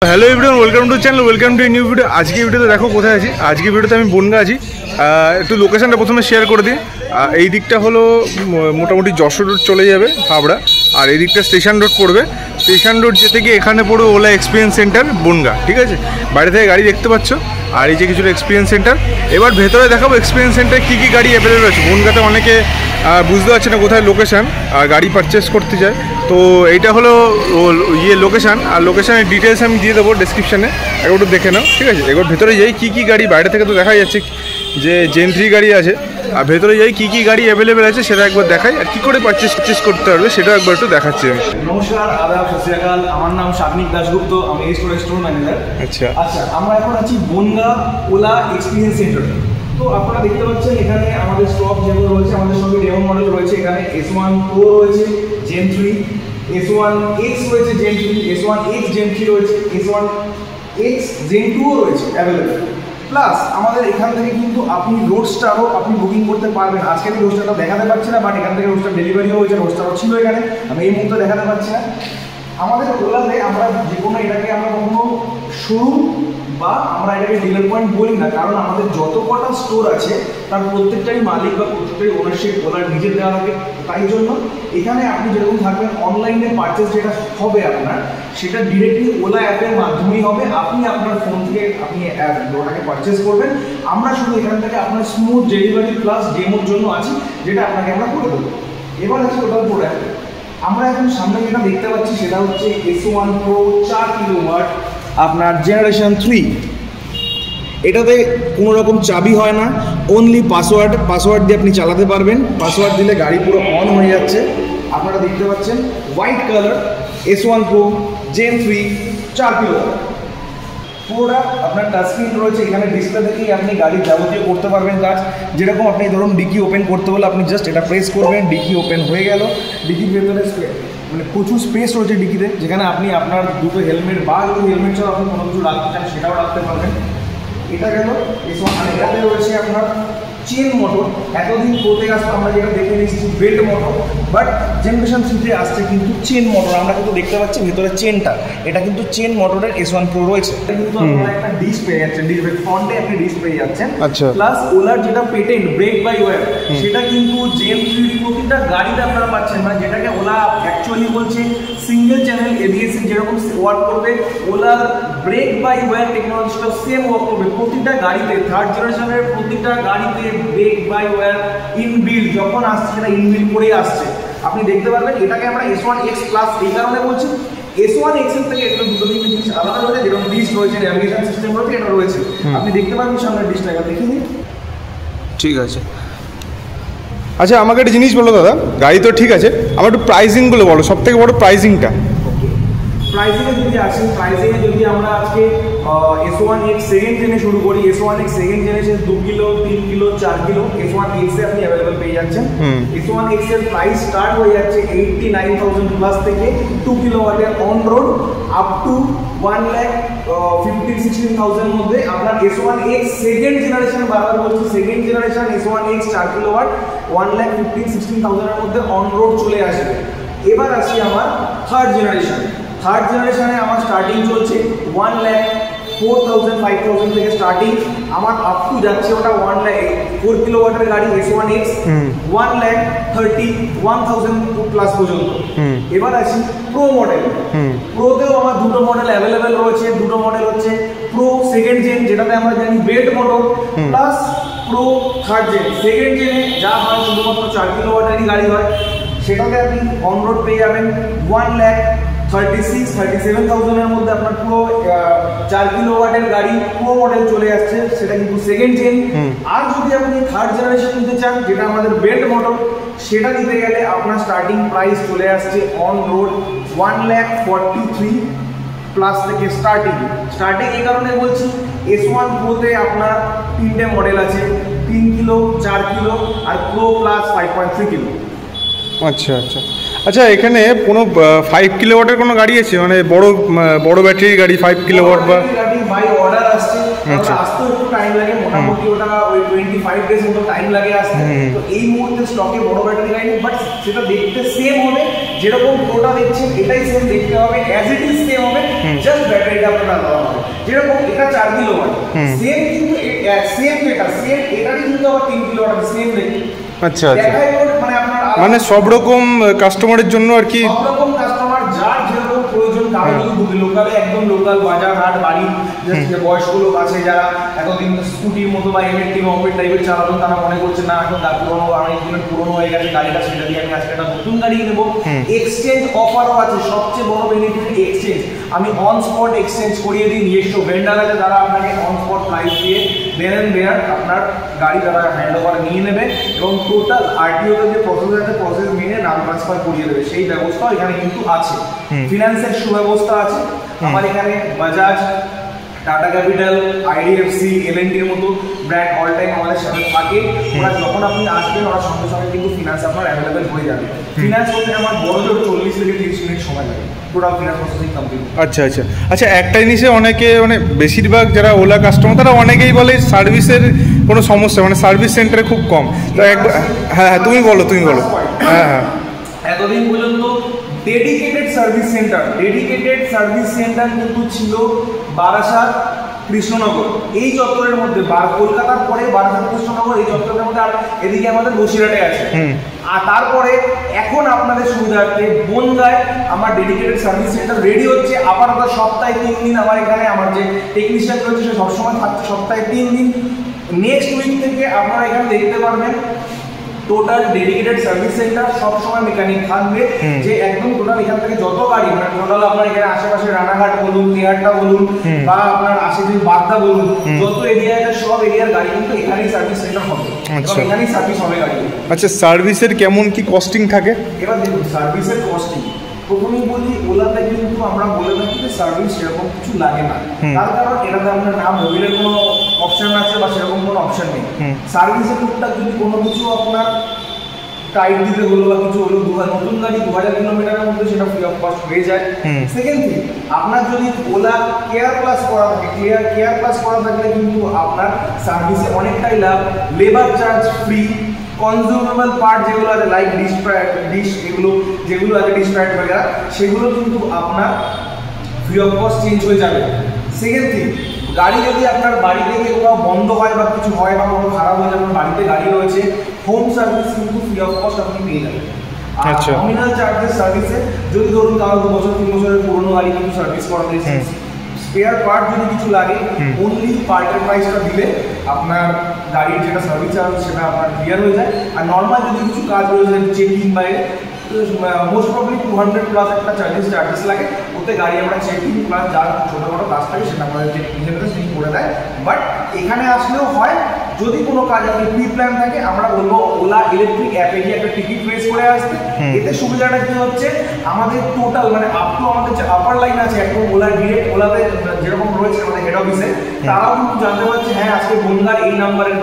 Hello everyone welcome to channel welcome to new video. आज की भिडियोते देखो कोথায় আছি। आज की भिडियोতে আমি বনগা আছি। একটু লোকেশনটা প্রথমে শেয়ার করে দিই। এই দিকটা হলো মোটামুটি যশোর রোড চলে যাবে হাবড়া, আর এই দিকটা স্টেশন রোড পড়বে। স্টেশন রোড যেতে গিয়ে এখানে পড়বে ওলা এক্সপিরিয়েন্স সেন্টার বনগা, ঠিক আছে। বাইরে থেকে গাড়ি দেখতে পাচ্ছ, আর এই যে কিছুটা এক্সপিরিয়েন্স সেন্টার। এবার ভেতরে দেখাবো এক্সপিরিয়েন্স সেন্টারে কী কী গাড়ি অ্যাভেলেবল আছে। বনগাতে অনেকে বুঝতে পারছে না কোথায় লোকেশান, আর গাড়ি পারচেস করতে যায়। তো এইটা হলো লোকেশান, আর লোকেশানের ডিটেলস আমি দিয়ে দেবো ডেসক্রিপশানে, একটু দেখে নাও, ঠিক আছে। এবার ভেতরে যাই কী কী গাড়ি, বাইরে থেকে তো দেখা যাচ্ছে যে জেন 3 গাড়ি আছে, আর ভেতরে যাই কী কী গাড়ি অ্যাভেলেবেল আছে সেটা একবার দেখাই, আর কী করে পারচেস করতে পারবে সেটাও একবার একটু দেখাচ্ছি আমি। নমস্কার, আদাব, সত শ্রী আকাল। আমার নাম সাগ্নিক দাশগুপ্ত, আমি স্টোর ম্যানেজার। আচ্ছা, আমরা এখন আছি বনগা ওলা এক্সপিরিয়েন্স সেন্টারে। তো আপনারা দেখতে পাচ্ছেন এখানে আমাদের স্টক যেগুলো রয়েছে, আমাদের সঙ্গে ডেমো মডেল রয়েছে। এখানে S1 Pro রয়েছে জেন 3, S1X রয়েছে জেন 3, S1X জেন 3 রয়েছে, S1X জেন 2 রয়েছে অ্যাভেলেবেল। প্লাস আমাদের এখান থেকে কিন্তু আপনি রোডস্টারও আপনি বুকিং করতে পারবেন। আজকে আমি রোডস্টারটা দেখাতে পারছি না, বাট এখান থেকে রোডস্টার ডেলিভারিও হয়েছে, রোডস্টারও ছিল এখানে, আমি এই মুহূর্তে দেখাতে পারছি না। আমাদের ওলাতে আমরা যে কোনো এটাকে আমরা কখনো শোরুম বা আমরা এটাকে ডিলার পয়েন্ট বলি না, কারণ আমাদের যত কটা স্টোর আছে তার প্রত্যেকটাই মালিক বা প্রত্যেকটাই ওনারশিপ ওলার নিজের দেওয়া থাকে। তাই জন্য এখানে আপনি যেরকম থাকবেন, অনলাইনে পারচেস যেটা হবে আপনার, সেটা ডিরেক্টলি ওলা অ্যাপের মাধ্যমেই হবে। আপনি আপনার ফোন থেকে আপনি ওটাকে পারচেস করবেন। আমরা শুধু এখান থেকে আপনার স্মুথ ডেলিভারি প্লাস ডেমোর জন্য আছি, যেটা আপনাকে আমরা করে দেবো। এবার আছে ওটার প্রোডাক্ট। আমরা এখন সামনে যেটা দেখতে পাচ্ছি সেটা হচ্ছে S1 Pro 4 কিলোওয়াট আপনার জেনারেশন 3। এটাতে কোনো রকম চাবি হয় না, অনলি পাসওয়ার্ড দিয়ে আপনি চালাতে পারবেন। পাসওয়ার্ড দিলে গাড়ি পুরো অন হয়ে যাচ্ছে। আপনারা দেখতে পাচ্ছেন white colour S1 Pro gen 3 4 kilowatt. পুরোটা আপনার টাচ স্ক্রিন রয়েছে, এখানে ডিসপ্লে থেকেই আপনি গাড়ির যাবতীয় করতে পারবেন কাজ। যেরকম আপনি ধরুন ডিকি ওপেন করতে হলে আপনি জাস্ট এটা প্রেস করবেন, ডিকি ওপেন হয়ে গেল। ডিকির ভেতরে মানে প্রচুর স্পেস রয়েছে ডিকিতে, যেখানে আপনি আপনার দুটো হেলমেট বা যদি হেলমেট ছাড়া আপনি কোনো কিছু রাখতে চান সেটাও রাখতে পারবেন। এটা গেল আর এটাতে রয়েছে আপনার চেন মোটর। এতদিন প্রোতে আসতো আমরা যেটা দেখে নিচ্ছি বেল্ট মোটর, বাট জেনারেশন 3-তে আসছে কিন্তু চেন মোটর। আমরা কিন্তু দেখতে পাচ্ছি ভেতরে চেনটা, এটা কিন্তু চেন মোটরের S1 Pro রয়েছে। এটা কিন্তু আপনারা একটা ডিশ পেয়ে যাচ্ছেন, ফ্রন্টে আপনি ডিশ পেয়ে যাচ্ছেন। প্লাস ওলার যেটা পেটেন্ট ব্রেক বাই ওয়্যার, সেটা কিন্তু জেন 3 প্রতিটা গাড়িতে আপনারা পাচ্ছেন, মানে যেটাকে ওলা অ্যাকচুয়ালি বলছে সিঙ্গেল চ্যানেল ABS যেরকম ওয়ার্ক করবে, ওলার ব্রেক বাই ওয়্যার টেকনোলজিটা সেম ওয়ার্ক করবে প্রতিটা গাড়িতে। থার্ড জেনারেশনের প্রতিটা গাড়িতে ব্রেক বাই ওয়্যার ইনবিল্ড যখন আসছে, সেটা ইনবিল্ড করেই আসছে। আপনি দেখতে পারবেন এটাকে আমরা S1X প্লাস এই কারণে বলছি, S1X এর থেকে একটু দুটো তিনটে জিনিস আলাদা রয়েছে, যেরকম ডিশ রয়েছে, ন্যাভিগেশন সিস্টেম রয়েছে, এটা রয়েছে। আপনি দেখতে পারবেন সামনের ডিশটা, এটা দেখে নিন। ঠিক আছে। আচ্ছা, আমাকে একটা জিনিস বলো দাদা, গাড়ি তো ঠিক আছে, আমার একটু প্রাইসিংগুলো বলো, সব থেকে বড় প্রাইসিংটা। প্রাইসিংয়ে যদি আসেন, প্রাইসিংয়ে যদি আমরা আজকে S1X সেকেন্ড জেনে শুরু করি, S1X second generation 2 kilo 3 kilo 4 kilo S1X এ আপনি অ্যাভেলেবল পেয়ে যাচ্ছেন। S1X এর প্রাইস স্টার্ট হয়ে যাচ্ছে 89,000 প্লাস থেকে 2 কিলোওয়াটের অন রোড আপ টু 1,15,000-16,000 মধ্যে আপনার S1X সেকেন্ড জেনারেশন, বারবার বলছি সেকেন্ড জেনারেশন S1X 4 কিলোওয়াট 1,15,000-16,000 এর মধ্যে অন রোড চলে আসবে। এবার আসি আমার থার্ড জেনারেশন। থার্ড জেনারেশনে আমার স্টার্টিং চলছে 1,04,000-5,000 থেকে স্টার্টিং, আমার আপ টু যাচ্ছে ওটা 4 কিলোওয়াটের গাড়ি S1X 1,30,000 প্লাস পর্যন্ত। এবার আসি প্রো মডেল। প্রোতেও আমার দুটো মডেল অ্যাভেলেবেল রয়েছে। দুটো মডেল হচ্ছে প্রো সেকেন্ড জেন, যেটাতে আমরা জানি belt motor, plus pro third gen. Second জেনে যা হয় শুধুমাত্র 4 কিলোওয়াটেরই গাড়ি হয়, সেটাতে আপনি অন রোড পেয়ে যাবেন 1,36,000-37,000 এর মধ্যে। আপনার পুরো 4 কিলোওয়াটের গাড়ি প্রো মডেল চলে আসছে, সেটা কিন্তু সেকেন্ড জেন। আর যদি আপনি থার্ড জেনারেশন নিতে চান, যেটা আমাদের বেল্ট মোটর, সেটা নিতে গেলে আপনার স্টার্টিং প্রাইস চলে আসছে অন রোড 1,43,000 প্লাস থেকে স্টার্টিং এই কারণে বলছি, S1 Proতে আপনার 3টে মডেল আছে, 3 কিলো 4 কিলো আর প্রো প্লাস 5.3 কিলো। আচ্ছা আচ্ছা আচ্ছা, এখানে কোনো 5 কিলোওয়াটের কোনো গাড়ি আছে, মানে বড় ব্যাটারি গাড়ি 5 কিলোওয়াট বা গাড়ি বাই অর্ডার আসছে। আসতেও একটু টাইম লাগে, মোটামুটি ওটা ওই 25 ডেজ মতো টাইম লাগে আসতে। তো এই মুহূর্তে স্টকে বড় ব্যাটারি গাড়ি নেই, বাট সেটা দেখতে সেম হবে, যেরকম প্রোটা দেখছেন এটাই সেম দেখতে হবে, অ্যাজ ইট ইজ সেম হবে, জাস্ট ব্যাটারিটা আপনার আলাদা হবে। যেরকম এটা 4 কিলোওয়াট, সেম কিন্তু সেম এটারই কিন্তু আবার 3 কিলোওয়াট সেম দেখতে। আচ্ছা আচ্ছা, মানে সব রকম কাস্টমারের জন্য আর কি, সব রকম কাস্টমার যার যেরকম প্রয়োজন। কারণ যদি লোকালে একদম লোকাল বাজার হাট বাড়ি বয়স্ক লোক আছে যারা এতদিন স্কুটির মতো বা ইলেকট্রিক মপেড টাইপের চালানো, তারা মনে করছে না এখন পুরোনো অনেক দিনের পুরোনো হয়ে গেছে গাড়িটা, সেটা দিয়ে আমি আজকে একটা নতুন গাড়ি নেবো। এক্সচেঞ্জ অফারও আছে, সবচেয়ে বড় বেনিফিট এক্সচেঞ্জ। আমি অন স্পট এক্সচেঞ্জ করিয়ে দিই, নিজস্ব ভেন্ডার আছে তারা আপনাকে অন স্পট প্রাইস দিয়ে দেন আপনার গাড়ি তারা হ্যান্ড ওভার নিয়ে নেবে এবং টোটাল আরটিওতে যে প্রসেস আছে প্রসেস মেনে নাম ট্রান্সফার করিয়ে দেবে, সেই ব্যবস্থাও এখানে কিন্তু আছে। ফিনান্সের সুব্যবস্থা আছে আমার এখানে। বাজাজ, টাটা ক্যাপিটাল, আইডিএফসি, এলএনটির মতো ব্র্যান্ড অল টাইম আমাদের সাথে থাকে। ওরা যখন আপনি আসবেন ওরা সঙ্গে সঙ্গে কিন্তু ফিনান্স আপনার অ্যাভেলেবেল হয়ে যাবে। ফিনান্স করতে আমার বড় জোর 40 থেকে 30 মিনিট সময় লাগে টোটাল ফিনান্স প্রসেসিং কমপ্লিট। আচ্ছা আচ্ছা আচ্ছা, একটা জিনিসে অনেকে মানে বেশিরভাগ যারা ওলা কাস্টমার তারা অনেকেই বলে সার্ভিসের কোনো সমস্যা, মানে সার্ভিস সেন্টারে খুব কম। তো একবার হ্যাঁ হ্যাঁ তুমি বলো হ্যাঁ হ্যাঁ। এতদিন পর্যন্ত ডেডিকেটেড সার্ভিস সেন্টার কিন্তু ছিল বারাসাত, কৃষ্ণনগর, এই চত্বরের মধ্যে। কলকাতার পরে বারাসাত, কৃষ্ণনগর এই চত্বরের মধ্যে, আর এদিকে আমাদের বসিরহাটে আছে। আর তারপরে এখন আপনাদের সুবিধার্থে বনগাঁয় আমার ডেডিকেটেড সার্ভিস সেন্টার রেডি হচ্ছে। আপাতত সপ্তাহে 3 দিন আমার এখানে আমার যে টেকনিশিয়ান রয়েছে সে সবসময় থাকছে সপ্তাহে 3 দিন। নেক্সট উইক থেকে আপনারা এখানে দেখতে পারবেন টোটাল ডেডিকেটেড সার্ভিস সেন্টার, সবসময় মেকানিক থাকবে যে একদম টোটাল এখান থেকে যত গাড়ি, মানে টোটাল আপনার এখানে আশেপাশে রানাঘাট বলুন, তেহাট্টা বলুন বা আপনার আশেপাশে বাগদা বলুন, যত এরিয়া আছে সব এরিয়ার গাড়ি কিন্তু এখানেই সার্ভিস সেন্টার হবে, এখানেই সার্ভিস হবে গাড়ি। আচ্ছা, সার্ভিসের কেমন কি কস্টিং থাকে? এবার দেখুন সার্ভিসের কস্টিং প্রথমেই বলি, ওলাতে কিন্তু আমরা বলে থাকি যে সার্ভিস সেরকম কিছু লাগে না। তার কারণ এটাতে আপনার না মোবিলের কোনো অপশন আছে বা সেরকম কোনো অপশন নেই। সার্ভিসের টুকটাক যদি কোনো কিছু আপনার টাইট দিতে হলো বা কিছু হলো, নতুন গাড়ি 2000 কিলোমিটারের মধ্যে সেটা ফ্রি অফ কস্ট হয়ে যায়। সেকেন্ড থিং, আপনার যদি ওলা কেয়ার প্লাস করা থাকে, কেয়ার প্লাস করা থাকলে কিন্তু আপনার সার্ভিসে অনেকটাই লাভ। Labour charge free, consumable part যেগুলো আছে লাইক ডিশ এগুলো যেগুলো আছে ডিসপ্যাট বগেরা, সেগুলো কিন্তু আপনার ফ্রি অফ কস্ট চেঞ্জ হয়ে যাবে। সেকেন্ড থিং, গাড়ি যদি আপনার বাড়ি থেকে কোথাও বন্ধ হয় বা কিছু হয় বা কোনো খারাপ হয়ে যায়, আপনার বাড়িতে গাড়ি রয়েছে, হোম সার্ভিস কিন্তু ফ্রি অফ কস্ট আপনি পেয়ে যাবেন। আর নমিনাল চার্জেস সার্ভিসে যদি ধরুন কারো 2 বছর 3 বছরের পুরোনো গাড়ি কিন্তু সার্ভিস করাতে স্পেয়ার পার্ট যদি কিছু লাগে, অনলি পার্টের প্রাইসটা দিলে আপনার গাড়ির যেটা সার্ভিস চার্জ সেটা আপনার ক্লিয়ার হয়ে যায়। আর নর্মাল যদি কিছু কাজ রয়েছে চেকিং বাইরে, মোস্ট প্রবলি 200 প্লাস একটা চার্জেস লাগে। ওতে গাড়ি আমরা চেকিং প্লাস যার ছোটোখাটো কাজ থাকে সেটা আমাদের যে ইঞ্জিনিয়ার সেই করে দেয়। বাট এখানে আসলেও হয় যদি কোনো কাজ আপনি প্রি প্ল্যান থাকে, আমরা বলবো ওলা ইলেকট্রিক অ্যাপে গিয়ে একটা টিকিট রেজ করে আসতে। এতে সুবিধাটা কি হচ্ছে, আমাদের টোটাল মানে আপ টু আমাদের যে আপার লাইন আছে একদম ওলা ডিরেক্ট ওলাতে যেরকম রয়েছে আমাদের হেড অফিসে, তারাও কিন্তু জানতে পারছে হ্যাঁ আজকে বনগাঁর এই নাম্বারের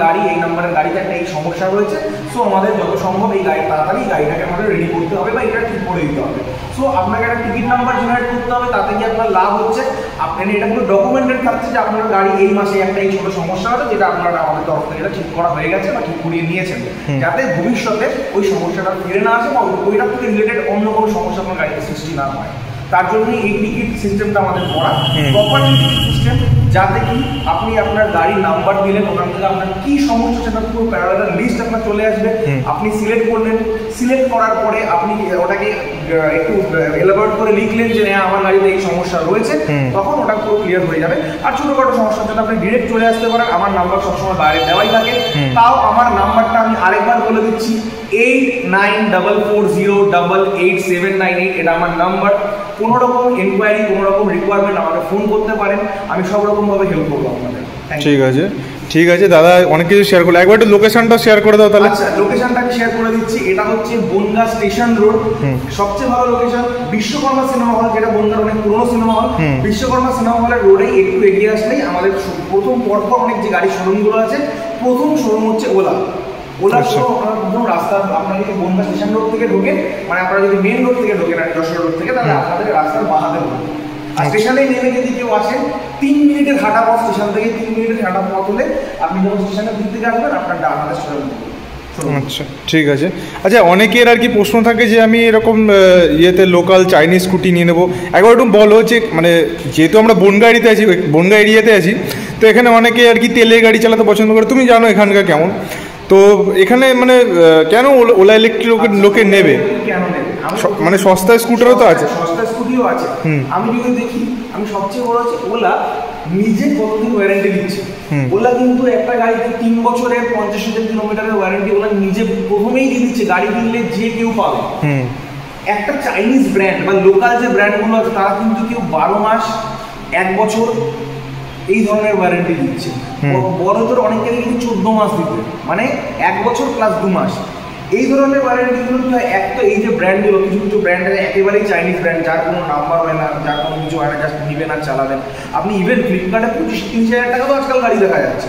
গাড়িতে একটা এই সমস্যা রয়েছে। সো আমাদের যত সম্ভব এই গাড়ি তাড়াতাড়ি গাড়িটাকে আমাদের রেডি করতে হবে বা এটা ঠিক করে দিতে হবে। সো আপনাকে একটা টিকিট নাম্বার জেনারেট করতে হবে, তাতে কি আপনার লাভ হচ্ছে, আপনার এটা পুরো ডকুমেন্টেড থাকছে যে আপনার গাড়ি এই মাসে একটা এই ছোটো সমস্যা আছে যেটা আপনারা আমাদের তরফ থেকে এটা ঠিক করা হয়ে গেছে বা ঠিক করিয়ে নিয়েছেন, যাতে ভবিষ্যতে ওই সমস্যাটা ফিরে না আসে বা ওইটার থেকে রিলেটেড অন্য কোনো সমস্যা আপনার গাড়িতে সৃষ্টি না হয়। তার জন্যই এই টিকিট সিস্টেমটা আমাদের করা, প্রপার টিকিট সিস্টেম, যাতে কি আপনি আপনার গাড়ির নাম্বার দিলেন, ওখান থেকে আপনার কী সমস্যা সেটা পুরো প্যারালাল লিস্ট আপনার চলে আসবে। আপনি সিলেক্ট করলেন, সিলেক্ট করার পরে আপনি ওটাকে একটু এলাবোরেট করে লিখলেন যে হ্যাঁ আমার গাড়িতে এই সমস্যা রয়েছে, তখন ওটা পুরো ক্লিয়ার হয়ে যাবে। আর ছোটোখাটো সমস্যার জন্য আপনি ডিরেক্ট চলে আসতে পারেন। আমার নাম্বার সবসময় বাইরে দেওয়াই থাকে। তাও আমার নাম্বারটা আমি আরেকবার বলে দিচ্ছি, 8944088798, এটা আমার নাম্বার। কোনো রকম এনকোয়ারি, কোনো রকম রিকোয়ারমেন্ট আমাকে ফোন করতে পারেন, আমি সব রকমভাবে হেল্প করবো আপনাদের। ঠিক আছে দাদা, অনেক কিছু শেয়ার করলো, একবার একটু লোকেশনটা শেয়ার করে দাও তাহলে। আচ্ছা, লোকেশনটা আমি শেয়ার করে দিচ্ছি। এটা হচ্ছে বনগাঁ স্টেশন রোড, সবচেয়ে ভালো লোকেশন বিশ্বকর্মা সিনেমা হল, যেটা বনগাঁর অনেক পুরোনো সিনেমা হল। বিশ্বকর্মা সিনেমা হলের রোডে একটু এগিয়ে আসলেই আমাদের প্রথম পরপর অনেক যে গাড়ির শোরুমগুলো আছে, প্রথম শোরুম হচ্ছে ওলা। ওলার শোরুম আপনার প্রথম রাস্তা, আপনারা যদি বনগাঁ স্টেশন রোড থেকে ঢোকেন, মানে আপনারা যদি মেন রোড থেকে ঢোকেন আর যশোর রোড থেকে, তাহলে আপনাদের রাস্তার বাঁ হাতে আর স্টেশনে নেমে যদি কেউ আসেন 3 মিনিটের হাঁটা পথ, স্টেশন থেকে 3 মিনিটের হাঁটা পথ হলে আপনি যখন স্টেশনের দিক থেকে আসবেন আপনার ডান হাতে স্টেশন। আচ্ছা ঠিক আছে। আচ্ছা অনেকের আর কি প্রশ্ন থাকে যে আমি এরকম ইয়েতে লোকাল চাইনিজ স্কুটি নিয়ে নেবো, একবার একটু বলো যে মানে যেহেতু আমরা বনগাঁ এরিয়াতে আছি, বনগাঁ এরিয়াতে আছি, তো এখানে অনেকে আর কি তেলের গাড়ি চালাতে পছন্দ করে, তুমি জানো এখানকার কেমন, তো এখানে মানে কেন ওলা ইলেকট্রিক লোকে নেবে? কেন নেবে? মানে সস্তা স্কুটারও তো আছে, সস্তা স্কুটিও আছে। আমি যদি দেখি, আমি সবচেয়ে বড় হচ্ছে ওলা নিজে কতদিন ওয়ারেন্টি দিচ্ছে। ওলা কিন্তু একটা গাড়িতে 3 বছরের 50,000 কিলোমিটারের ওয়ারেন্টি ওলা নিজে প্রথমেই দিয়ে দিচ্ছে, গাড়ি কিনলে যে কেউ পাবে। একটা চাইনিজ ব্র্যান্ড বা লোকাল যে ব্র্যান্ডগুলো আছে তারা কিন্তু কেউ 12 মাস 1 বছর এই ধরনের ওয়ারেন্টি দিচ্ছে। বড়দের অনেকেরই কিন্তু 14 মাস দিতে, মানে 1 বছর প্লাস 2 মাস এই ধরনের ওয়ারেন্টিগুলো। এক তো এই যে ব্র্যান্ডগুলো, কিছু কিছু ব্র্যান্ডের একেবারেই চাইনিজ ব্র্যান্ড, যার কোনো নাম্বার হয় না, যার কোনো কিছু হয় না, জাস্ট নিবেন আর চালাবেন। আপনি ইভেন ফ্লিপকার্টে 25-30 হাজার টাকা তো আজকাল গাড়ি দেখা যাচ্ছে।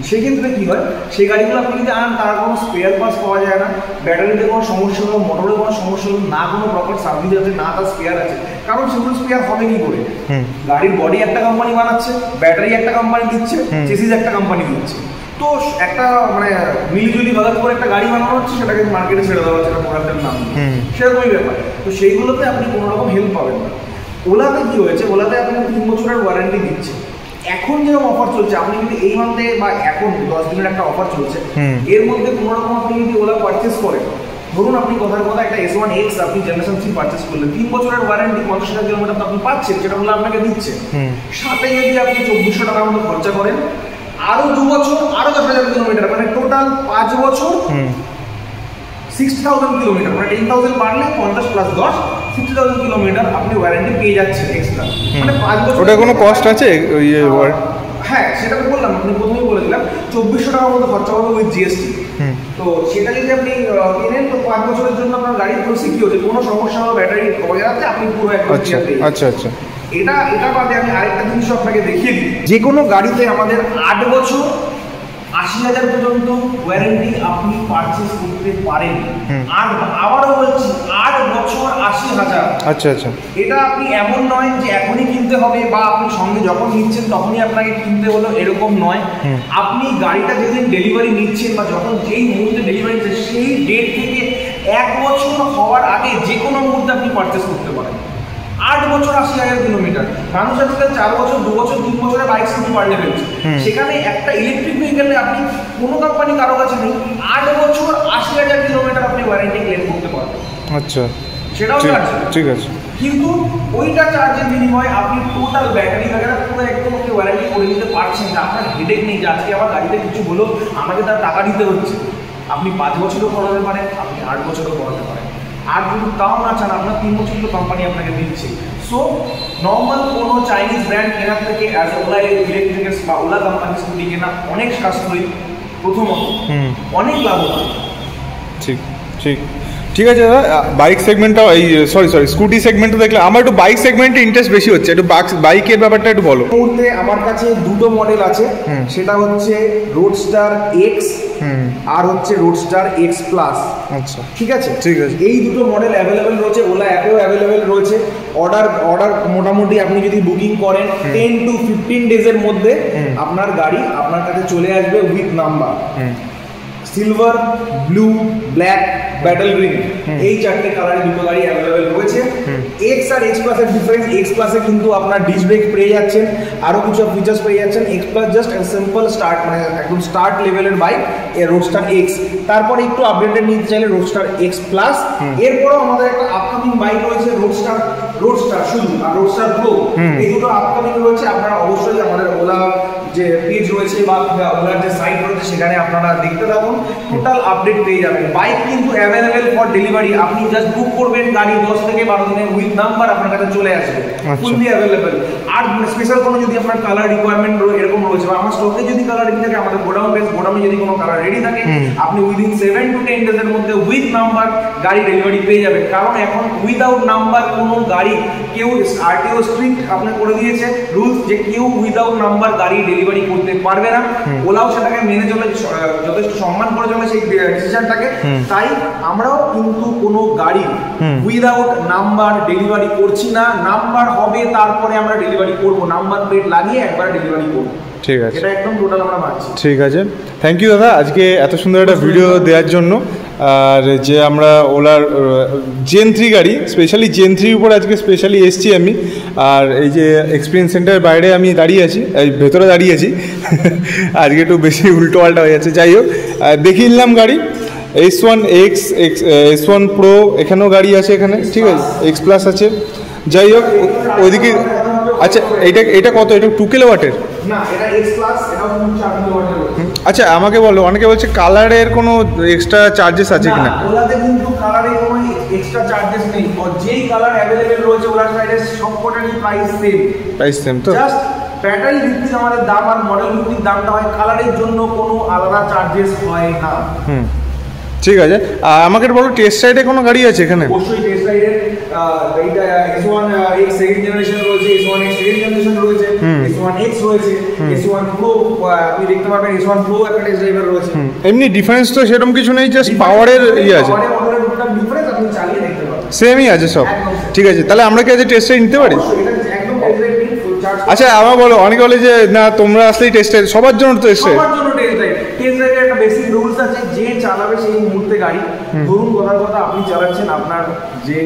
সেই ক্ষেত্রে কি হয়, সেই গাড়িগুলো আপনি যদি আনেন তার কোনো স্পেয়ার পার্টস পাওয়া যায় না, ব্যাটারিতে কোনো সমস্যা হলো, মোটরে কোনো সমস্যা হলো, না কোনো প্রপার সার্ভিস আছে, না তার স্পেয়ার আছে। কারণ সেগুলো স্পেয়ার হবে কি করে? গাড়ির বডি একটা কোম্পানি বানাচ্ছে, ব্যাটারি একটা কোম্পানি দিচ্ছে, চেসিস একটা কোম্পানি দিচ্ছে। তো একটা মানে মিলিজুলি ভাগ করে একটা গাড়ি বানানো হচ্ছে, সেটাকে মার্কেটে ছেড়ে দেওয়া হচ্ছে প্রোডাক্টের নাম, সেরকমই ব্যাপার। তো সেইগুলোতে আপনি কোনো রকম হেল্প পাবেন না। ওলাতে কি হয়েছে, ওলাতে আপনাকে 3 বছরের ওয়ারেন্টি দিচ্ছে। এখন যেরকম অফার চলছে, আপনি যদি এই মান্থে বা এখন 10 দিনের একটা অফার চলছে, এর মধ্যে কোনো রকম আপনি যদি ওলা পারচেস করেন, ধরুন আপনি কথার কথা একটা S1X আপনি জেনারেশন 3 পারচেস করলেন, 3 বছরের ওয়ারেন্টি, 50,000 কিলোমিটার তো আপনি পাচ্ছেন, সেটা ওলা আপনাকে দিচ্ছে। সাথে যদি আপনি 2400 টাকার মতো খরচা করেন, আরো 2 বছর আরো 10,000 কিলোমিটার, মানে টোটাল 5 বছর 60,000 কিলোমিটার, মানে 10,000 বাড়লে 50 প্লাস 10 60,000 কিলোমিটার আপনি ওয়ারেন্টি পেয়ে যাচ্ছেন এক্সট্রা। মানে 5 বছর। ওটা কোনো কস্ট আছে? হ্যাঁ, সেটা বললাম, আপনি প্রথমেই বলেছিলাম 2400 টাকার মতো খরচা হবে উইথ জিএসটি। তো সেটা যদি আপনি কিনেন তো 5 বছরের জন্য আপনার গাড়ি পুরো সিকিউর, কোনো সমস্যা হবে ব্যাটারি কমে যাচ্ছে, আপনি পুরো একদম। আচ্ছা আচ্ছা। এটা বাদে আমি আরেকটা জিনিস আপনাকে দেখিয়ে দিই, যে কোনো গাড়িতে আমাদের 8 বছর 80,000 পর্যন্ত ওয়ারেন্টি আপনি পারচেস করতে পারেন। আর আবারও বলছি 8 বছর 80,000। আচ্ছা আচ্ছা। এটা আপনি এমন নয় যে এখনই কিনতে হবে বা আপনি সঙ্গে যখন নিচ্ছেন তখনই আপনাকে কিনতে হলো, এরকম নয়। আপনি গাড়িটা যেদিন ডেলিভারি নিচ্ছেন বা যখন যেই মুহূর্তে ডেলিভারি নিচ্ছেন সেই ডেট থেকে 1 বছর হওয়ার আগে যে কোনো মুহূর্তে আপনি পারচেস করতে পারেন। 8 বছর 80,000 কিলোমিটার। মানুষ আজকাল 4 বছর 2 বছর 3 বছরে বাইক স্কুটি পাল্টে ফেলছে, সেখানে একটা ইলেকট্রিক ভেহিকেলে আপনি কোনো কোম্পানি কারো কাছে নেই, 8 বছর 80,000 কিলোমিটার আপনি ওয়ারেন্টি ক্লেম করতে পারবেন। আচ্ছা, সেটাও চার্জ, ঠিক আছে। কিন্তু ওইটা চার্জের বিনিময়ে আপনি টোটাল ব্যাটারি ব্যাগেরা পুরো একদম ওয়ারেন্টি করে নিতে পারছেন না। আপনার হেডেক নেই যে আজকে আমার গাড়িতে কিছু হলো আমাকে তার টাকা দিতে হচ্ছে। আপনি 5 বছরও করাতে পারেন, আপনি 8 বছরও করাতে পারেন। আর যদি তাও না চান, আপনার 3 বছর তো কোম্পানি আপনাকে দিচ্ছে। সো নর্মাল কোনো চাইনিজ ব্র্যান্ড কেনার থেকে অ্যাজ ওলা ইলেকট্রিক্যালস বা ওলা কোম্পানি স্কুটি কেনা অনেক সাশ্রয়ী, প্রথমত অনেক লাভবান। ঠিক ঠিক ঠিক আছে দাদা। বাইক সেগমেন্টটা এই সরি স্কুটি সেগমেন্টটা দেখলে আমার একটু বাইক সেগমেন্টে ইন্টারেস্ট বেশি হচ্ছে, একটু বাইকের ব্যাপারটা একটু বলো। মুহূর্তে আমার কাছে 2টো মডেল আছে, সেটা হচ্ছে রোডস্টার এক্স আর হচ্ছে রোডস্টার এক্স প্লাস। আচ্ছা ঠিক আছে, ঠিক আছে। এই 2টো মডেল অ্যাভেলেবেল রয়েছে, ওলা অ্যাপেও অ্যাভেলেবেল রয়েছে। অর্ডার মোটামুটি আপনি যদি বুকিং করেন 10 to 15 ডেজের মধ্যে আপনার গাড়ি আপনার কাছে চলে আসবে with number. Silver, blue, black, battle green, এই 4টে কালারে 2টো গাড়ি অ্যাভেলেবেল রয়েছে। এক্স আর এক্স প্লাসের ডিফারেন্স, এক্স প্লাসে কিন্তু আপনার ডিস্ক ব্রেক পেয়ে যাচ্ছেন, আরও কিছু ফিচার্স পেয়ে যাচ্ছেন। X plus just simple start, মানে একদম স্টার্ট লেভেলের বাইক রোডস্টার এক্স। তারপরে একটু আপডেটেড নিতে চাইলে রোডস্টার এক্স প্লাস। এরপরেও আমাদের একটা আপকামিং বাইক রয়েছে রোডস্টার শুধু আর রোডস্টার প্রো, এই 2টো আপকামিং রয়েছে। আপনারা অবশ্যই আমাদের ওলা যে পেজ রয়েছে বা ওলার যে সাইট রয়েছে সেখানে আপনারা দেখতে থাকুন, টোটাল আপডেট পেয়ে যাবেন। বাইক কিন্তু অ্যাভেলেবেল ফর ডেলিভারি, আপনি জাস্ট বুক করবেন, গাড়ি 10 থেকে 12 দিনে উইথ নাম্বার আপনার কাছে চলে আসবে, ফুললি অ্যাভেলেবেল। আর স্পেশাল কোনো যদি আপনার কালার রিকোয়ারমেন্ট এরকম রয়েছে বা আমার স্টকে যদি কালার রেডি থাকে, আমাদের গোডাউনে যদি কোনো কালার রেডি থাকে, আপনি উইদিন 7 to 10 ডেজের মধ্যে উইথ নাম্বার গাড়ি ডেলিভারি পেয়ে যাবেন। কারণ এখন উইদাউট নাম্বার কোনো গাড়ি কেউ আরটিও স্ট্রিক্ট আপনার করে দিয়েছে রুলস, যে কেউ উইদাউট নাম্বার গাড়ি ডেলিভারি ডেলিভারি করতে পারবে না। ওলাও সেটাকে মেনে চলে, যথেষ্ট সম্মান করে চলে সেই ডিসিশনটাকে। তাই আমরাও কিন্তু কোনো গাড়ি উইদাউট নাম্বার ডেলিভারি করছি না। নাম্বার হবে তারপরে আমরা ডেলিভারি করব, নাম্বার প্লেট লাগিয়ে একবার ডেলিভারি করব। ঠিক আছে, এটা একদম টোটাল আমরা মানছি। ঠিক আছে, থ্যাংক ইউ দাদা আজকে এত সুন্দর একটা ভিডিও দেওয়ার জন্য। আর যে আমরা ওলার জেন 3 গাড়ি, স্পেশালি জেন 3 উপর আজকে স্পেশালি এসছি আমি। আর এই যে এক্সপিরিয়েন্স সেন্টারের বাইরে আমি দাঁড়িয়ে আছি, এই ভেতরে দাঁড়িয়ে আছি আজকে একটু বেশি উল্টো পাল্টা হয়ে যাচ্ছে। যাই হোক, দেখিয়ে নিলাম গাড়ি S1X, S1 Pro, এখানেও গাড়ি আছে এখানে, ঠিক আছে, X+ আছে। যাই হোক ওইদিকে, আচ্ছা এটা কত? এটা 2 কিলোওয়াটের না, এটা X+, এটাও 4 কিলোওয়াটের। আচ্ছা আমাকে বলো, অনেকে বলছে কালারের কোনো এক্সট্রা চার্জেস আছে কিনা? ওলাতে কিন্তু কালারে কোনো এক্সট্রা চার্জেস নেই, আর যেই কালার অ্যাভেলেবেল রয়েছে ওলার সাইডে সবকটারই প্রাইস সেম। তো জাস্ট ব্যাটারি ভিত্তিক আমাদের দাম আর মডেল ভিত্তিক দামটা হয়, কালারের জন্য কোনো আলাদা চার্জেস হয় না। ঠিক আছে, আমাকে বলো টেস্ট রাইডে কোনো গাড়ি আছে এখানে? অবশ্যই টেস্ট রাইডের এইটা S1X সেকেন্ড জেনারেশন রয়েছে, S1X সেকেন্ড জেনারেশন রয়েছে, S1X রয়েছে, S1 Pro আপনি দেখতে পাবেন, S1 Pro একটা টেস্ট ড্রাইভার রয়েছে। এমনি ডিফারেন্স তো সেরকম কিছু নেই, জাস্ট পাওয়ারের আছে, পাওয়ারের মডেলের টোটাল ডিফারেন্স আপনি চালিয়ে দেখতে পাবেন, সেমই আছে সব। ঠিক আছে, তাহলে আমরা কি আজ টেস্ট রাইড নিতে পারি? একদম টেস্ট রাইড নিন, ফুল চার্জ। আচ্ছা আমার বলো, অনেকে বলে যে না তোমরা আসলেই টেস্ট রাইড, সবার জন্য টেস্ট রাইড? সবার জন্য টেস্ট রাইড। টেস্ট রাইডের একটা বেসিক রুলস আছে, যে চালাবে সেই মুহূর্তে গাড়ি, ধরুন কথার কথা আপনি চালাচ্ছেন, আপনার যে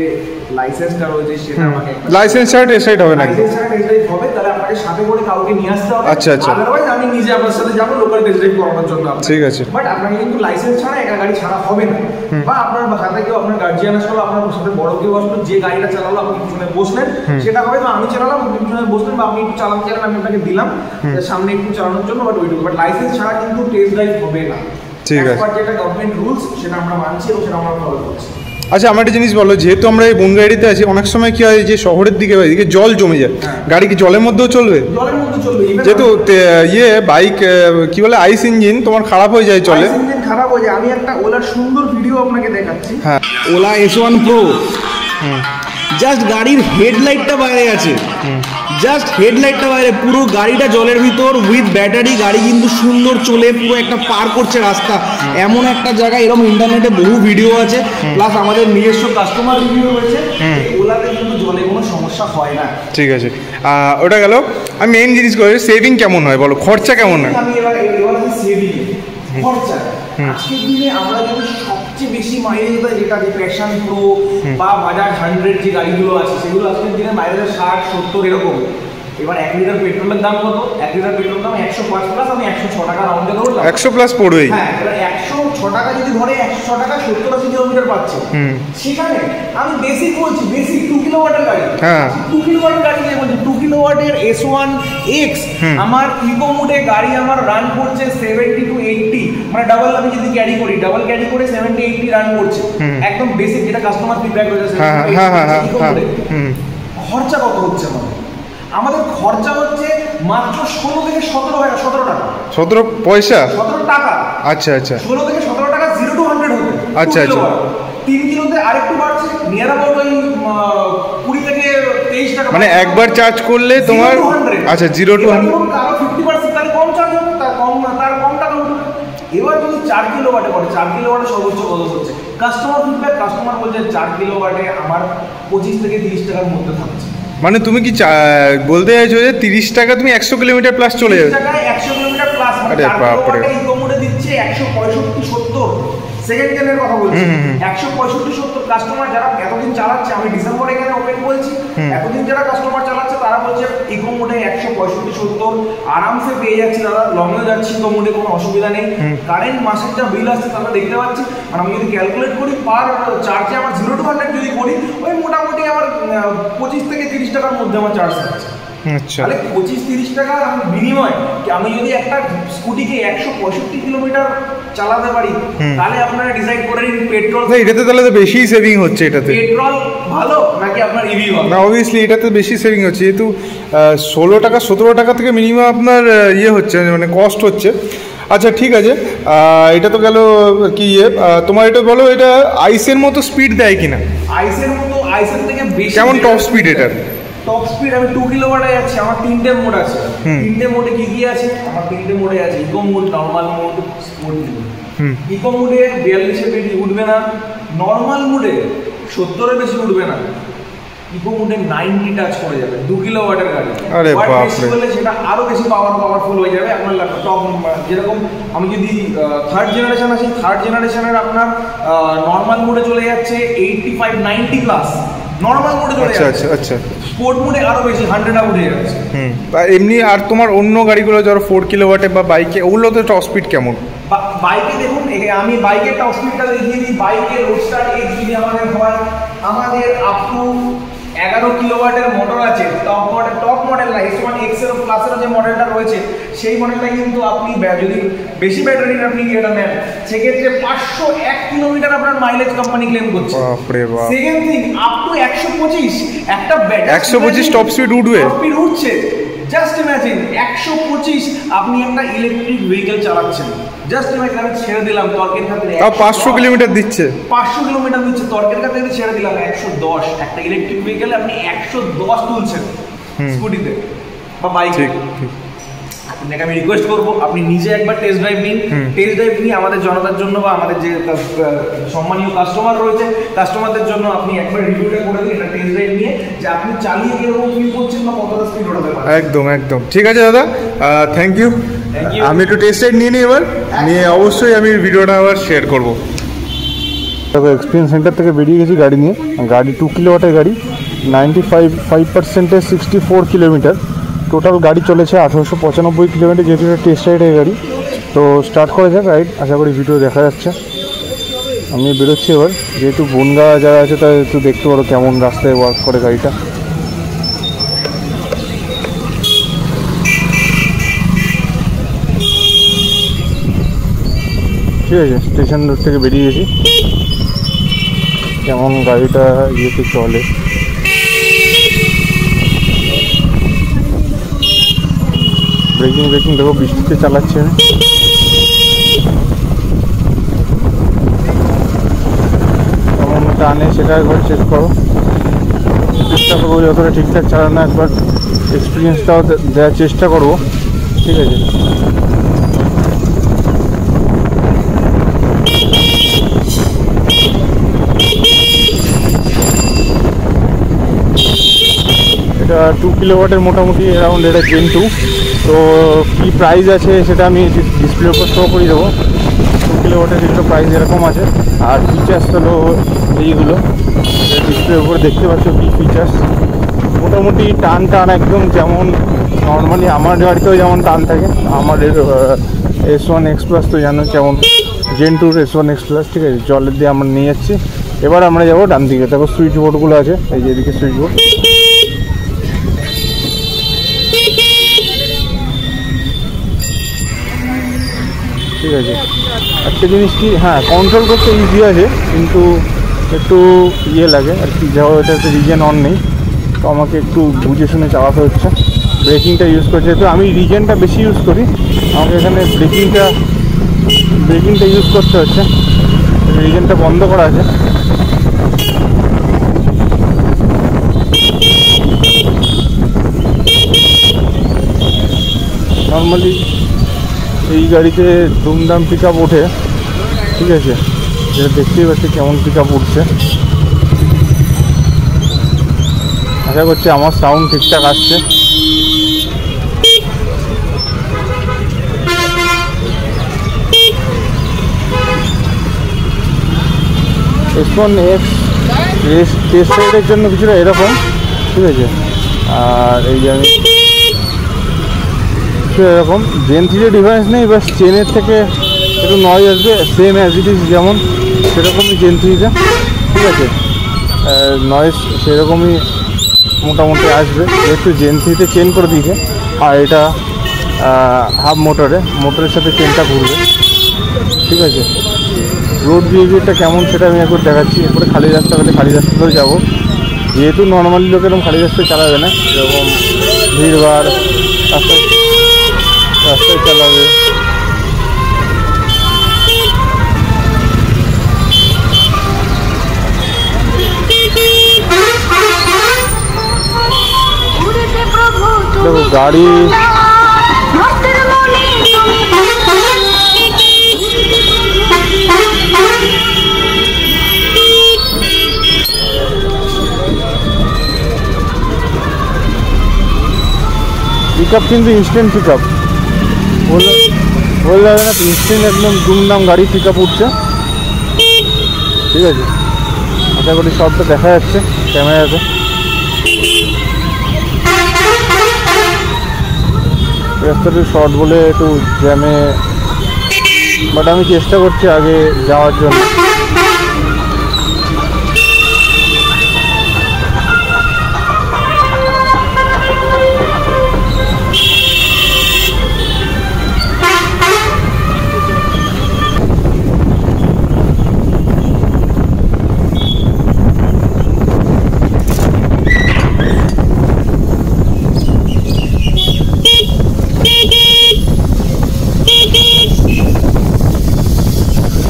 লাইসেন্সটা রয়েছে সেটা আমাকে, লাইসেন্স ছাড়া টেস্ট রাইড হবে না? লাইসেন্স ছাড়া টেস্ট রাইড হবে, তাহলে আপনাকে সাথে করে কাউকে নিয়ে আসতে হবে। আচ্ছা আচ্ছা, আদারওয়াইজ আমি নিজে আপনার সাথে যাবো লোকাল টেস্ট রাইড করানোর জন্য। ঠিক আছে, বাট আপনাকে কিন্তু লাইসেন্স ছাড়া একা গাড়ি ছাড়া হবে না। বা আপনার সাথে কেউ, আপনার গার্জিয়ান আসলো, আপনার সাথে বড় কেউ আসলো, যে গাড়িটা চালালো আপনি পিছনে বসলেন, সেটা হবে তো আমি চালালাম, আপনি পিছনে বসলেন, বা আপনি একটু চালাতে চালান, আমি আপনাকে দিলাম সামনে একটু চালানোর জন্য, বাট ওইটুকু। বাট লাইসেন্স ছাড়া কিন্তু টেস্ট রাইড হবে না। ঠিক আছে, যেটা গভর্নমেন্ট রুলস সেটা আমরা মানছি এবং সেটা আমরা ফলো করছি। আচ্ছা আমার একটা জিনিস বলো, যেহেতু আমরা এই বন গাড়িতে আছি, অনেক সময় কি হয় যে শহরের দিকে বা এদিকে জল জমে যায়, গাড়ি কি জলের মধ্যেও চলবে? জলের মধ্যে চলবে, যেহেতু বাইক কি বলে আইস ইঞ্জিন তোমার খারাপ হয়ে যায়, চলে ইঞ্জিন খারাপ হয়ে যায়। আমি একটা ওলার সুন্দর ভিডিও আপনাকে দেখাচ্ছি। হ্যাঁ, ওলা S1 Pro, জাস্ট গাড়ির হেডলাইটটা বাইরে আছে, জাস্ট হেডলাইটটা বাইরে, পুরো গাড়িটা জলের ভিতর উইথ ব্যাটারি। গাড়ি কিন্তু সুন্দর চলে, পুরো একটা পার করছে রাস্তা, এমন একটা জায়গা। এরকম ইন্টারনেটে বহু ভিডিও আছে, প্লাস আমাদের নিজস্ব কাস্টমার রিভিউ রয়েছে। ওলাতে কিন্তু জলে কোনো সমস্যা হয় না। ঠিক আছে, ওটা গেল। আমি মেইন জিনিস করে সেভিং কেমন হয় বলো, খরচা কেমন হয়? আমি এবার সেভিং খরচা, আজকের দিনে আমরা যদি সবচেয়ে বেশি মাইলেজ দেয় যেটা, যে প্যাশন প্রো বা বাজাজ 100 যে গাড়িগুলো আছে, সেগুলো আজকের দিনে মাইলেজ 60-70 এরকম। এবার 1 লিটার পেট্রোলের দাম কত? 1 লিটার পেট্রোল দাম 105 প্লাস, আমি 106 টাকা রাউন্ডে ধরলাম, 100 প্লাস পড়বেই। হ্যাঁ, এবার 106 টাকা যদি ধরে, 106 টাকা 70-80 কিলোমিটার পাচ্ছে। সেখানে আমি বেসিক বলছি, বেসিক 2 কিলোওয়াটের গাড়ি, 2 কিলোওয়াটের গাড়ি নিয়ে বলছি, 2 কিলোওয়াটের S1X আমার ইকো মোডে গাড়ি আমার রান করছে 70 to 80, মানে ডাবল আমি যদি ক্যারি করি, ডাবল ক্যারি করে 70-80 রান করছে, একদম বেসিক, যেটা কাস্টমার ফিডব্যাক হয়েছে। খরচা কত হচ্ছে আমাদের? খরচা হচ্ছে মাত্র 16 থেকে 17 টাকা। 17 পয়সা? 17 টাকা। আচ্ছা আচ্ছা, 16 থেকে 17 টাকা 0 to 100 হতে। আচ্ছা আচ্ছা, 3 কিলোতে আরেকটু বাড়ছে, নিয়ার অ্যাবাউট ওই 20 থেকে 23 টাকা। মানে একবার চার্জ করলে তোমার, আচ্ছা 0 to 100, আরো 50% তাহলে কম চার্জ হবে, তার কম টাকা উঠবে। এবার যদি 4 কিলোওয়াটে পড়ে, 4 কিলোওয়াটে সর্বোচ্চ কত হচ্ছে? কাস্টমার ফিডব্যাক, কাস্টমার বলছে 4 কিলোওয়াটে আমার 25 থেকে 30 টাকার মধ্যে থাকছে। মানে তুমি কি বলতে চাইছো যে 30 টাকা তুমি 100 কিলোমিটার প্লাস চলে যাবে? 30 টাকায় 100 কিলোমিটার প্লাস, মানে 4 কিলোওয়াটে ইকো মোডে দিচ্ছে 165-70 সেকেন্ড জেনের কথা বলছি, 165-70 কাস্টমার যারা এতদিন চালাচ্ছে, আমি ডিসেম্বরে এখানে ওপেন বলছি, এতদিন যারা কাস্টমার চালাচ্ছে তারা বলছে ইকো মোডে 165-70 আরামসে পেয়ে যাচ্ছে দাদা, লংয়ে যাচ্ছি ইকো মোডে, কোনো অসুবিধা নেই। কারেন্ট মাসের যা বিল আসছে তারা দেখতে পাচ্ছি, আর আমি যদি ক্যালকুলেট করি পার চার্জে আমার 0 to 100 যদি করি, ওই মোটামুটি আমার 25 থেকে 30 টাকার মধ্যে আমার চার্জ আছে। আচ্ছা, তাহলে 25-30 টাকা বিনিময় আমি যদি একটা স্কুটিকে 165 কিলোমিটার চালাতে পারি, তাহলে আপনারা ডিসাইড করে নিন পেট্রোল, এটাতে তাহলে তো বেশি সেভিং হচ্ছে। এটাতে পেট্রোল ভালো নাকি আপনার ইভি ভালো? না, অবভিয়াসলি এটাতে বেশি সেভিং হচ্ছে, যেহেতু 16 টাকা 17 টাকা থেকে মিনিমাম আপনার হচ্ছে, মানে কস্ট হচ্ছে। আচ্ছা ঠিক আছে, এটা তো গেল কি তোমার এটা বলো, এটা আইসের মতো স্পিড দেয় কিনা? আইসের মতো, আইসের থেকে বেশি। কেমন টপ স্পিড এটার? টপ স্পিড আমি 2 কিলোওয়াটে যাচ্ছি, আমার 3টে মোড আছে। 3টে মোডে কি কি আছে? আমার 3টে মোডে আছে eco mode, normal mode, sport mode. Eco মোডে 42 বেশি উঠবে না, নর্মাল মোডে 70 বেশি উঠবে না, ইকো মোডে 90 টাচ করে যাবে। 2 কিলোওয়াটের গাড়ি, আরে বাপ রে, বলে সেটা আরো বেশি পাওয়ারফুল হয়ে যাবে। আপনার ল্যাপটপ যেরকম আমি যদি থার্ড জেনারেশন আছে, থার্ড জেনারেশনের আপনার নর্মাল মোডে চলে যাচ্ছে 85 90 প্লাস, নর্মাল মোডে চলে যাচ্ছে। আচ্ছা, স্পোর্ট মোডে আরো বেশি 100 আপ উঠে যাচ্ছে। এমনি আর তোমার অন্য গাড়িগুলো ধরো 4 কিলোওয়াটে বা বাইকে, ওগুলোতে টপ স্পিড কেমন? বাইকে দেখুন, আমি বাইকের টপ স্পিডটা দেখিয়ে দিই। বাইকের রোডস্টার এক্স যদি আমাদের হয়, আমাদের আপ টু 11 কিলোওয়াটের মোটর আছে। টপ মডেল না, S1 এক্সেল প্লাসের যে মডেলটা রয়েছে সেই মডেলটা কিন্তু আপনি যদি বেশি ব্যাটারির আপনি এটা নেন, সেক্ষেত্রে 501 কিলোমিটার আপনার মাইলেজ কোম্পানি ক্লেম করছে। সেকেন্ড থিং, আপ টু 125 একটা ব্যাটারি 125 টপ স্পিড উঠবে, স্পিড উঠছে। জাস্ট ইমাজিন 125 আপনি একটা ইলেকট্রিক ভেহিকেল চালাচ্ছেন। জাস্ট ইমাজিন, আমি ছেড়ে দিলাম তর্কের খাতিরে 500 কিলোমিটার দিচ্ছে, 500 কিলোমিটার দিচ্ছে তর্কের খাতিরে, ছেড়ে দিলাম 110। একটা ইলেকট্রিক ভেহিকেলে আপনি 110 তুলছেন স্কুটিতে বা বাইকে। আপনাকে আমি রিকোয়েস্ট করবো আপনি নিজে একবার টেস্ট ড্রাইভ নিন। টেস্ট ড্রাইভ নিয়ে আমাদের জনতার জন্য বা আমাদের যে সম্মানীয় কাস্টমার রয়েছে কাস্টমারদের জন্য আপনি একবার রিভিউটা করে দিন, এটা টেস্ট ড্রাইভ নিয়ে, যে আপনি চালিয়ে কিরকম ফিল করছেন বা কতটা স্পিড ওঠাতে পারেন। একদম একদম ঠিক আছে দাদা, থ্যাংক ইউ। আমি একটু টেস্ট রাইড নিয়ে নিই এবার, নিয়ে অবশ্যই আমি ভিডিওটা আবার শেয়ার করবো। এক্সপিরিয়েন্স সেন্টার থেকে বেরিয়ে গেছি গাড়ি নিয়ে। গাড়ি 2 কিলোওয়াটের গাড়ি, 95% 64 কিলোমিটার টোটাল গাড়ি চলেছে, 1895 কিলোমিটার, যেহেতু এটা টেস্ট রাইডের গাড়ি। তো স্টার্ট করা যাক রাইড, আশা করি ভিডিও দেখা যাচ্ছে। আমি বেরোচ্ছি এবার, যেহেতু বনগা যারা আছে তাই একটু দেখতে পারো কেমন রাস্তায় ওয়ার্ক করে গাড়িটা। ঠিক আছে, স্টেশন রোড থেকে বেরিয়ে গেছি, কেমন গাড়িটা ইয়েতে চলে। ব্রেকিং দেখো, বৃষ্টিতে চালাচ্ছে আমি। কেমন টানে সেটা একবার চেক করো, চেষ্টা করবো যতটা ঠিকঠাক চালানো, একবার এক্সপিরিয়েন্সটাও দেওয়ার চেষ্টা করবো। ঠিক আছে, এটা 2 কিলোওয়াটের মোটামুটি অ্যারাউন্ড, এটা Gen 2। তো কী প্রাইস আছে সেটা আমি ডিসপ্লের উপর শো করে দেবো। 2 কিলোওয়াটের একটা প্রাইস এরকম আছে, আর ফিচার্স হলো এইগুলো, ডিসপ্লের উপর দেখতে পাচ্ছ কী ফিচার্স। মোটামুটি টান একদম যেমন নর্মালি আমার গাড়িতেও যেমন টান থাকে, আমার S1 X Plus তো জানো কেমন, Gen 2 S1 X Plus। ঠিক আছে, জলের দিয়ে আমরা নিয়ে যাচ্ছি। এবার আমরা যাবো ডান দিকে, দেখো সুইচ বোর্ডগুলো আছে, এই যে এদিকে সুইচ বোর্ড। ঠিক আছে, একটা জিনিস কি, হ্যাঁ কন্ট্রোল করতে ইজি আছে, কিন্তু একটু ইয়ে লাগে আর কি, যাও এটাতে রিজেন অন নেই, তো আমাকে একটু বুঝে শুনে চালাতে হচ্ছে। ব্রেকিংটা ইউজ করছে, তো আমি রিজেনটা বেশি ইউজ করি, আমাকে এখানে ব্রেকিংটা ইউজ করতে হচ্ছে, রিজেনটা বন্ধ করা আছে। নর্মালি এই গাড়িতে দুমদাম পিক আপ ওঠে। ঠিক আছে, যেটা দেখতেই পাচ্ছি কেমন পিক আপ উঠছে। আশা করছি আমার সাউন্ড ঠিকঠাক আসছে। S1 X টেস্ট রাইডের জন্য কিছুটা এরকম। ঠিক আছে, আর এই যে আমি এরকম Gen 3 ডিফারেন্স নেই, বাস চেনের থেকে একটু নয়েজ আসবে, সেম অ্যাজ ইট ইজ যেমন সেরকমই Gen 3-তে। ঠিক আছে, নয়েজ সেরকমই মোটামুটি আসবে, যেহেতু Gen 3-তে চেন করে দিয়েছে, আর এটা হাফ মোটরের সাথে চেনটা ঘুরবে। ঠিক আছে, রোড বিহেভিয়ারটা কেমন সেটা আমি একবার দেখাচ্ছি। এরপরে খালি রাস্তা হলে খালি রাস্তা ধরে যাবো, যেহেতু নর্মালি লোক এরকম খালি রাস্তায় চালাবে না, এরকম ভিড়ভাড় রাস্তায় চালাবে। গাড়ি পিকআপ কিন্তু ইনস্ট্যান্ট পিকআপ বলে যাবে না, ইনস্ট্যান্ট একদম দুমদাম গাড়ি পিকআপ উঠছে। ঠিক আছে, আশা করি সবটা দেখা যাচ্ছে ক্যামেরাতে। রাস্তাটা শর্ট বলে একটু জ্যামে, বাট আমি চেষ্টা করছি আগে যাওয়ার জন্য।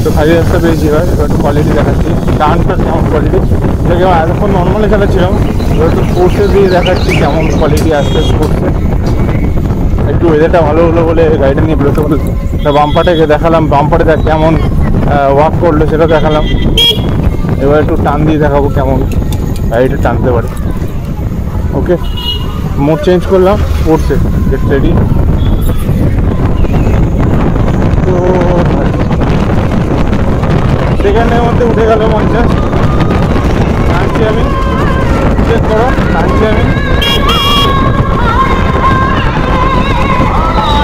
তো খালি রাস্তা পেয়েছি, এবার একটু কোয়ালিটি দেখাচ্ছি, টানটা কেমন কোয়ালিটি, যেটাকে এতক্ষণ নর্মালি চালাচ্ছিলাম, এবার একটু ফোর্সে দিয়ে দেখাচ্ছি কেমন কোয়ালিটি আসছে স্পোর্টসে। একটু ওয়েদারটা ভালো হলো বলে গাড়িটা নিয়ে বেরোতে বলে বাম্পারটাকে দেখালাম, বাম্পারে দেখ কেমন ওয়াক করলো সেটা দেখালাম। এবার একটু টান দিয়ে দেখাবো কেমন গাড়িটা টানতে পারে। ওকে, মোড চেঞ্জ করলাম স্পোর্টসে, গেট রেডি। তো সেকেন্ডের মধ্যে উঠে গেল 50। টানছি আমি, চেক করো, টানছি আমি,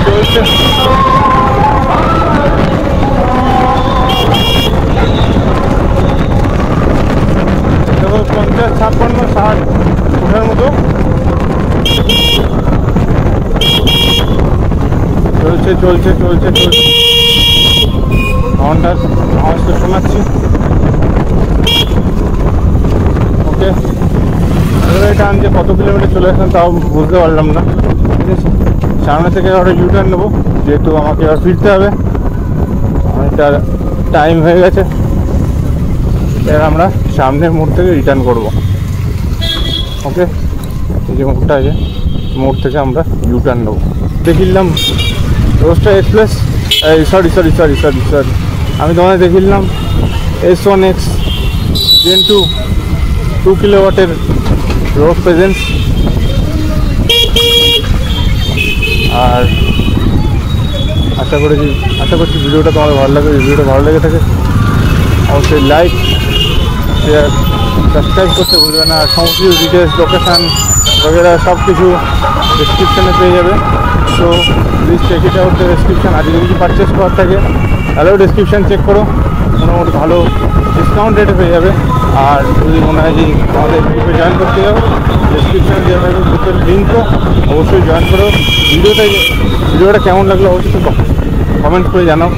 চলছে। দেখো 50, 56, 60 ওঠার মতো চলছে চলছে চলছে চলছে। হর্নটার আওয়াজ তো শোনাচ্ছি। ওকে, টান যে কত কিলোমিটার চলে আসলাম তাও বুঝতে পারলাম না। ঠিক আছে, সামনে থেকে আবার ইউটার্ন নেবো, যেহেতু আমাকে আবার ফিরতে হবে, অনেকটা টাইম হয়ে গেছে। এবার আমরা সামনের মোড় থেকে রিটার্ন করব। ওকে, এই যে মোড়টা আছে, মোড় থেকে আমরা ইউটার্ন নেবো। দেখিলাম রোস্টার এক্সপ্রেস, সরি আমি তোমাদের দেখিলাম S1X Gen 2 কিলোওয়াটের রোড প্রেজেন্স। আর আশা করছি ভিডিওটা তোমাদের ভালো লাগে। ভিডিওটা ভালো লেগে থাকে অবশ্যই লাইক, শেয়ার, সাবস্ক্রাইব করতে ভুলবে না। আর সমস্ত ডিটেলস, লোকেশান বগেরা সব কিছু ডেসক্রিপশানে পেয়ে যাবে। তো please check it out the description. আর যদি কিছু পারচেস করার থাকে তাহলেও ডেসক্রিপশান চেক করো, মোটামুটি ভালো ডিসকাউন্ট রেটে পেয়ে যাবে। আর যদি মনে হয় যে আমাদের গ্রুপে জয়েন করতে যাও, ডেসক্রিপশানে দেওয়া থাকবে গ্রুপের লিঙ্কও, অবশ্যই জয়েন করো। ভিডিওটা কেমন লাগলো অবশ্যই কমেন্ট করে জানাও।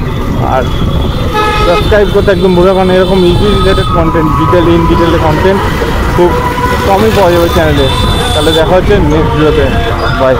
আর সাবস্ক্রাইব করতে একদম ভুলে, কারণ এরকম ইজি রিলেটেড কন্টেন্ট, ইন ডিটেলের কন্টেন্ট খুব কমই পাওয়া যাবে চ্যানেলে। তাহলে দেখা হচ্ছে নেক্সট ভিডিওতে। বাই।